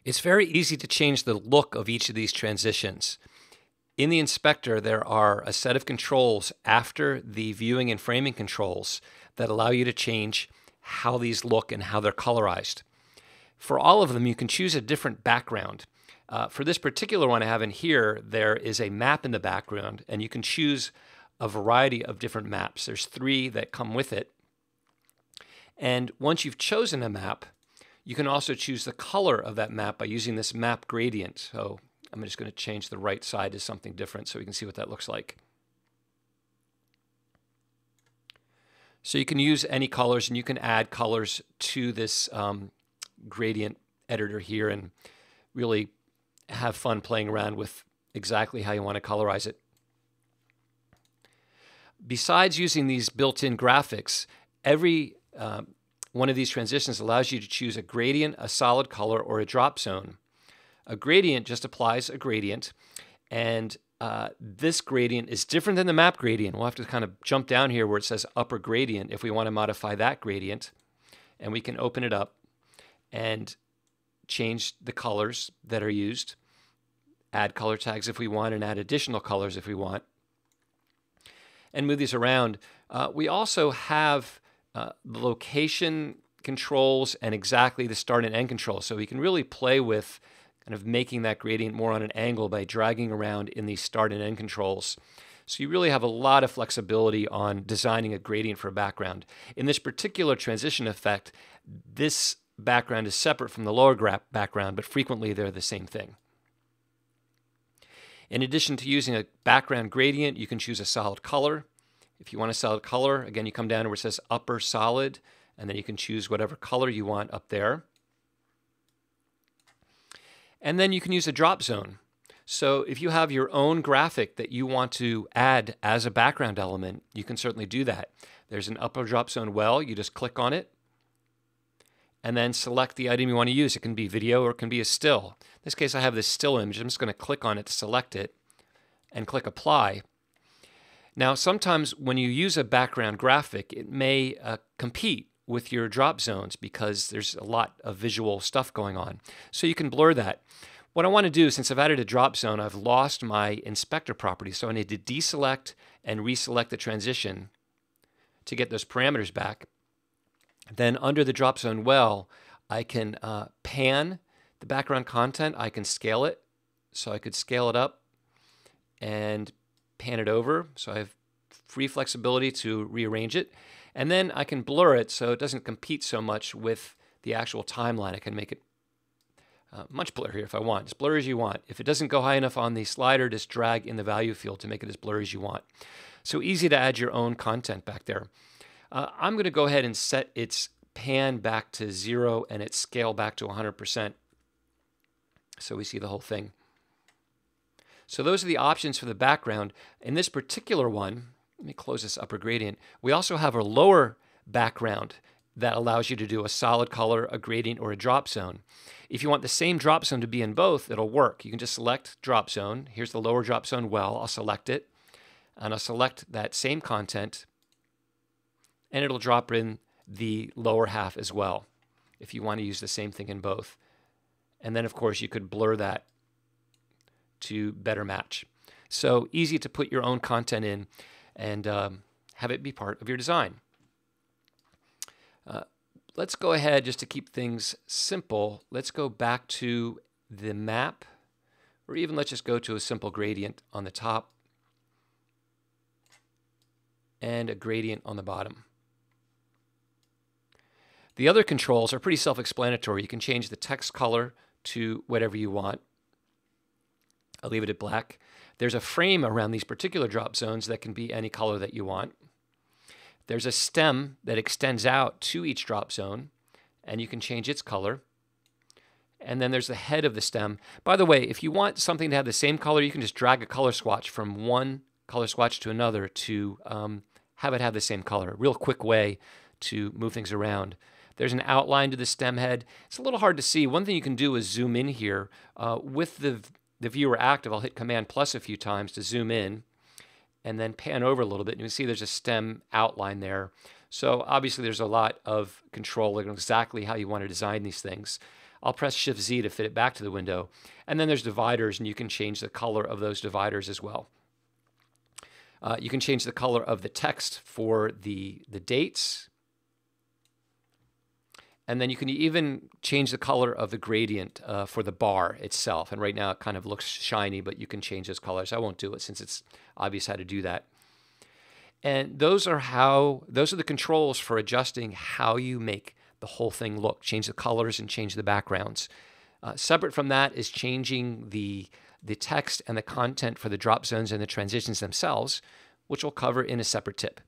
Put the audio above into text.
It's very easy to change the look of each of these transitions. In the inspector, there are a set of controls after the viewing and framing controls that allow you to change how these look and how they're colorized. For all of them, you can choose a different background. For this particular one I have in here, there is a map in the background, and you can choose a variety of different maps. There's 3 that come with it. And once you've chosen a map, you can also choose the color of that map by using this map gradient. So I'm just going to change the right side to something different so we can see what that looks like. So you can use any colors, and you can add colors to this gradient editor here and really have fun playing around with exactly how you want to colorize it. Besides using these built-in graphics, every one of these transitions allows you to choose a gradient, a solid color, or a drop zone. A gradient just applies a gradient, and this gradient is different than the map gradient. We'll have to kind of jump down here where it says upper gradient if we want to modify that gradient, and we can open it up and change the colors that are used, add color tags if we want, and add additional colors if we want, and move these around. We also have the location controls and exactly the start and end controls, so we can really play with kind of making that gradient more on an angle by dragging around in these start and end controls. So you really have a lot of flexibility on designing a gradient for a background. In this particular transition effect, this background is separate from the lower background, but frequently they're the same thing. In addition to using a background gradient, you can choose a solid color. If you want a solid color, again, you come down to where it says upper solid, and then you can choose whatever color you want up there. And then you can use a drop zone. So if you have your own graphic that you want to add as a background element, you can certainly do that. There's an upper drop zone well. You just click on it and then select the item you want to use. It can be video or it can be a still. In this case, I have this still image. I'm just going to click on it to select it and click apply. Now, sometimes when you use a background graphic, it may compete with your drop zones because there's a lot of visual stuff going on. So you can blur that. What I want to do, since I've added a drop zone, I've lost my inspector property, so I need to deselect and reselect the transition to get those parameters back. Then under the drop zone well, I can pan the background content. I can scale it, so I could scale it up and pan it over, so I have free flexibility to rearrange it. And then I can blur it so it doesn't compete so much with the actual timeline. I can make it much blurrier if I want, as blurry as you want. If it doesn't go high enough on the slider, just drag in the value field to make it as blurry as you want. So easy to add your own content back there. I'm going to go ahead and set its pan back to 0 and its scale back to 100%, so we see the whole thing. So those are the options for the background. In this particular one, let me close this upper gradient. We also have a lower background that allows you to do a solid color, a gradient, or a drop zone. If you want the same drop zone to be in both, it'll work. You can just select drop zone. Here's the lower drop zone well. I'll select it, and I'll select that same content, and it'll drop in the lower half as well if you want to use the same thing in both. And then, of course, you could blur that to better match. So easy to put your own content in and have it be part of your design. Let's go ahead, just to keep things simple, let's go back to the map, or even let's just go to a simple gradient on the top and a gradient on the bottom. The other controls are pretty self-explanatory. You can change the text color to whatever you want. I'll leave it at black. There's a frame around these particular drop zones that can be any color that you want. There's a stem that extends out to each drop zone, and you can change its color. And then there's the head of the stem. By the way, if you want something to have the same color, you can just drag a color swatch from one color swatch to another to have it have the same color. Real quick way to move things around. There's an outline to the stem head. It's a little hard to see. One thing you can do is zoom in here. With the viewer active, I'll hit Command plus a few times to zoom in and then pan over a little bit. And you can see there's a stem outline there. So obviously there's a lot of control on exactly how you want to design these things. I'll press Shift-Z to fit it back to the window. And then there's dividers, and you can change the color of those dividers as well. You can change the color of the text for the dates. And then you can even change the color of the gradient for the bar itself. And right now it kind of looks shiny, but you can change those colors. I won't do it since it's obvious how to do that. And those are the controls for adjusting how you make the whole thing look. Change the colors and change the backgrounds. Separate from that is changing the text and the content for the drop zones and the transitions themselves, which we'll cover in a separate tip.